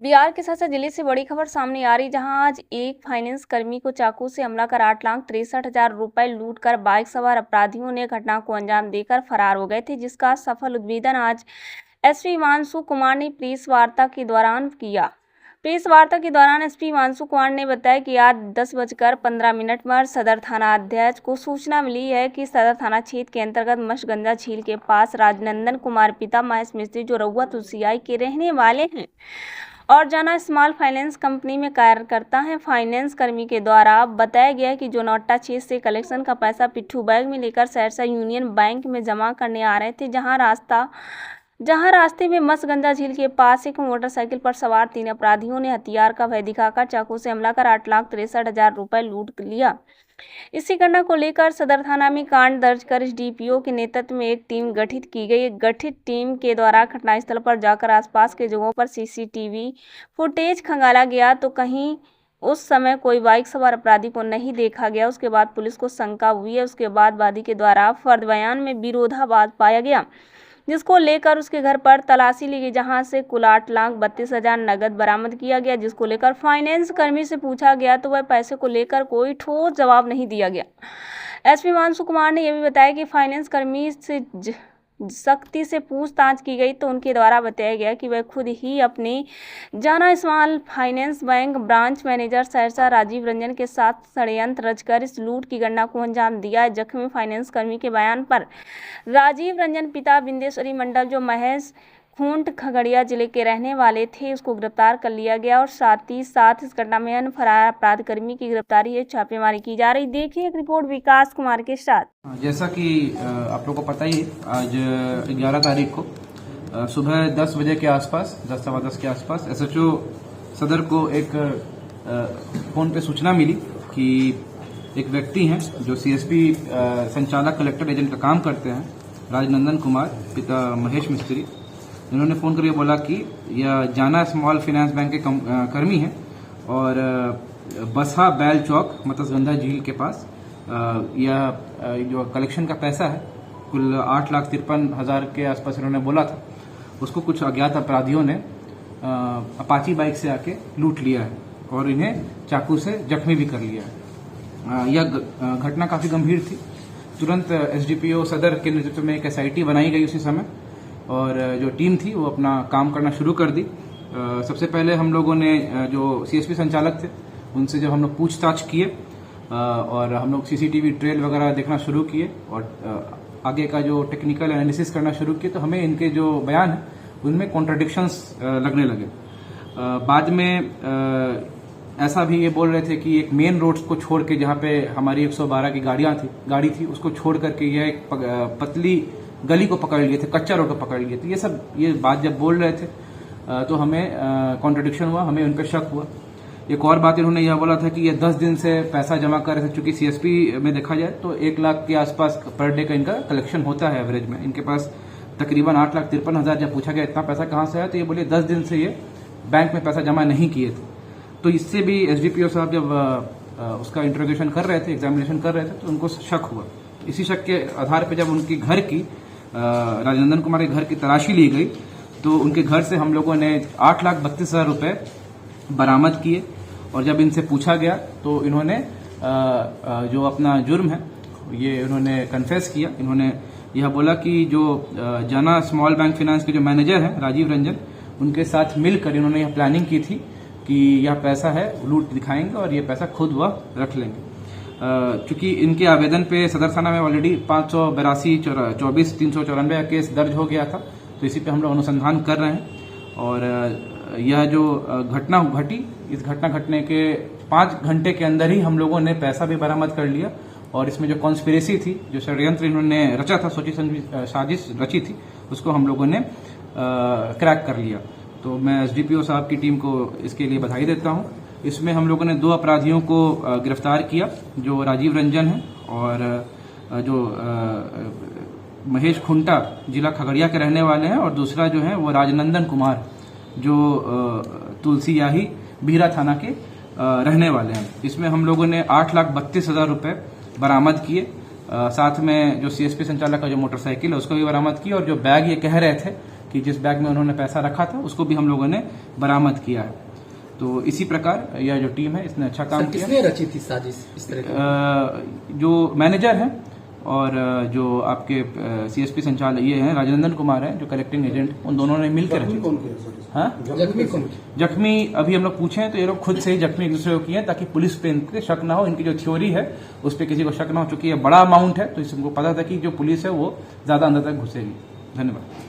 बिहार के साथ जिले से बड़ी खबर सामने आ रही, जहां आज एक फाइनेंस कर्मी को चाकू से हमला कर 8,63,000 रुपए लूट कर बाइक सवार अपराधियों ने घटना को अंजाम देकर फरार हो गए थे, जिसका सफल उद्भेदन आज एसपी हिमांशु कुमार ने प्रेस वार्ता के दौरान किया। प्रेस वार्ता के दौरान एसपी हिमांशु कुमार ने बताया कि आज 10:15 पर सदर थाना अध्यक्ष को सूचना मिली है कि सदर थाना क्षेत्र के अंतर्गत मशगंजा झील के पास राजनंदन कुमार पिता महेश मिस्त्री, जो रउआ तुलसियाई के रहने वाले हैं और जाना स्मॉल फाइनेंस कंपनी में कार्य करता है, फाइनेंस कर्मी के द्वारा बताया गया कि जो नोटा क्षेत्र से कलेक्शन का पैसा पिट्ठू बैग में लेकर सहरसा यूनियन बैंक में जमा करने आ रहे थे, जहां रास्ते में मसगंजा झील के पास एक मोटरसाइकिल पर सवार 3 अपराधियों ने हथियार का भय दिखाकर चाकू से हमला कर 8,63,000 रुपए लूट लिया। इसी घटना को लेकर सदर थाना में कांड दर्ज कर डीपीओ के नेतृत्व में एक टीम गठित की गई। एक गठित टीम के द्वारा घटनास्थल पर जाकर आसपास के जगहों पर सीसीटीवी फुटेज खंगाला गया, तो कहीं उस समय कोई बाइक सवार अपराधी को नहीं देखा गया। उसके बाद पुलिस को शंका हुई है। उसके बाद वादी के द्वारा फर्द बयान में विरोधाभास पाया गया, जिसको लेकर उसके घर पर तलाशी ली गई, जहां से कुल 8,32,000 नगद बरामद किया गया, जिसको लेकर फाइनेंस कर्मी से पूछा गया तो वह पैसे को लेकर कोई ठोस जवाब नहीं दिया गया। एसपी हिमांशु कुमार ने यह भी बताया कि फाइनेंस कर्मी से सख्ती से पूछताछ की गई तो उनके द्वारा बताया गया कि वह खुद ही अपने Jana Small Finance Bank branch manager Saharsa Rajiv Ranjan के साथ षड्यंत्र रचकर इस लूट की घटना को अंजाम दिया है। जख्मी फाइनेंस कर्मी के बयान पर राजीव रंजन पिता बिंदेश्वरी मंडल, जो महेश खूंट खगड़िया जिले के रहने वाले थे, उसको गिरफ्तार कर लिया गया और साथ ही साथ इस घटना में अन्य फरार अपराध कर्मी की गिरफ्तारी है छापेमारी की जा रही। देखिए एक रिपोर्ट विकास कुमार के साथ। जैसा कि आप लोगों को पता ही, आज 11 तारीख को सुबह 10 बजे के आसपास, 10:15 के आसपास एसएचओ सदर को एक फोन पे सूचना मिली कि एक व्यक्ति हैं जो सीएसपी संचालक कलेक्टर एजेंट का काम करते हैं, राजनंदन कुमार पिता महेश मिस्त्री, इन्होंने फ़ोन करके बोला कि यह जाना स्मॉल फाइनेंस बैंक के कर्मी हैं और बसहा बैल चौक मत्स्यगंधा झील के पास यह जो कलेक्शन का पैसा है कुल 8,53,000 के आसपास इन्होंने बोला था, उसको कुछ अज्ञात अपराधियों ने अपाची बाइक से आके लूट लिया है और इन्हें चाकू से जख्मी भी कर लिया है। यह घटना काफ़ी गंभीर थी। तुरंत एसडीपीओ सदर के नेतृत्व में एक एसआईटी बनाई गई उसी समय और जो टीम थी वो अपना काम करना शुरू कर दी। सबसे पहले हम लोगों ने जो सीएसपी संचालक थे उनसे जब हम लोग पूछताछ किए और हम लोग सीसीटीवी ट्रेल वगैरह देखना शुरू किए और आगे का जो टेक्निकल एनालिसिस करना शुरू किए, तो हमें इनके जो बयान है उनमें कॉन्ट्राडिक्शंस लगने लगे। बाद में ऐसा भी ये बोल रहे थे कि एक मेन रोड को छोड़ के, जहाँ पे हमारी 112 की गाड़ी थी उसको छोड़ करके यह एक पतली गली को पकड़ लिए थे, कच्चा रोड को पकड़ लिए थे। ये बात जब बोल रहे थे तो हमें कॉन्ट्रडिक्शन हुआ, हमें उन पर शक हुआ। एक और बात इन्होंने यह बोला था कि ये 10 दिन से पैसा जमा कर रहे थे, चूंकि सीएसपी में देखा जाए तो 1 लाख के आसपास पर डे का इनका कलेक्शन होता है एवरेज में। इनके पास तकरीबन 8,53,000, जब पूछा गया इतना पैसा कहाँ से आया तो ये बोले 10 दिन से ये बैंक में पैसा जमा नहीं किए थे। तो इससे भी एसडीपीओ साहब जब उसका इंट्रोगेशन कर रहे थे, एग्जामिनेशन कर रहे थे, तो उनको शक हुआ। इसी शक के आधार पर जब उनकी घर की राजनंदन कुमार के घर की तलाशी ली गई तो उनके घर से हम लोगों ने 8,32,000 रुपए बरामद किए और जब इनसे पूछा गया तो इन्होंने जो अपना जुर्म है ये इन्होंने कन्फेस किया। इन्होंने यह बोला कि जो जाना स्मॉल बैंक फाइनेंस के जो मैनेजर हैं राजीव रंजन, उनके साथ मिलकर इन्होंने यह प्लानिंग की थी कि यह पैसा है लूट दिखाएंगे और ये पैसा खुद वह रख लेंगे। चूंकि इनके आवेदन पे सदर थाना में ऑलरेडी 582-24-394 केस दर्ज हो गया था, तो इसी पे हम लोग अनुसंधान कर रहे हैं। और यह जो घटना घटी, इस घटना घटने के 5 घंटे के अंदर ही हम लोगों ने पैसा भी बरामद कर लिया और इसमें जो कॉन्स्पिरेसी थी, जो षड्यंत्र इन्होंने रचा था, साजिश रची थी, उसको हम लोगों ने क्रैक कर लिया। तो मैं एसडीपीओ साहब की टीम को इसके लिए बधाई देता हूँ। इसमें हम लोगों ने 2 अपराधियों को गिरफ्तार किया, जो राजीव रंजन है और जो महेश खुंटा जिला खगड़िया के रहने वाले हैं, और दूसरा जो है वो राजनंदन कुमार, जो तुलसियाही बीरा थाना के रहने वाले हैं। इसमें हम लोगों ने 8,32,000 रुपए बरामद किए। साथ में जो सीएसपी संचालक का जो मोटरसाइकिल है उसको भी बरामद किया और जो बैग ये कह रहे थे कि जिस बैग में उन्होंने पैसा रखा था उसको भी हम लोगों ने बरामद किया है। तो इसी प्रकार यह जो टीम है इसने अच्छा काम किया। किसने रची थी साजिश इस तरह की? जो मैनेजर हैं और जो आपके सीएसपी संचालक ये हैं राजनंदन कुमार हैं जो कलेक्टिंग एजेंट, उन दोनों ने मिलकर रखी। हाँ, जख्मी कौन? जख्मी अभी हम लोग पूछे हैं तो ये लोग खुद से ही जख्मी एक दूसरे को किए हैं ताकि पुलिस पे इनके शक ना हो। इनकी जो थ्योरी है उस पर किसी को शक ना हो, चूंकि ये बड़ा अमाउंट है तो इसको पता था कि जो पुलिस है वो ज्यादा अंदर तक घुसेगी। धन्यवाद।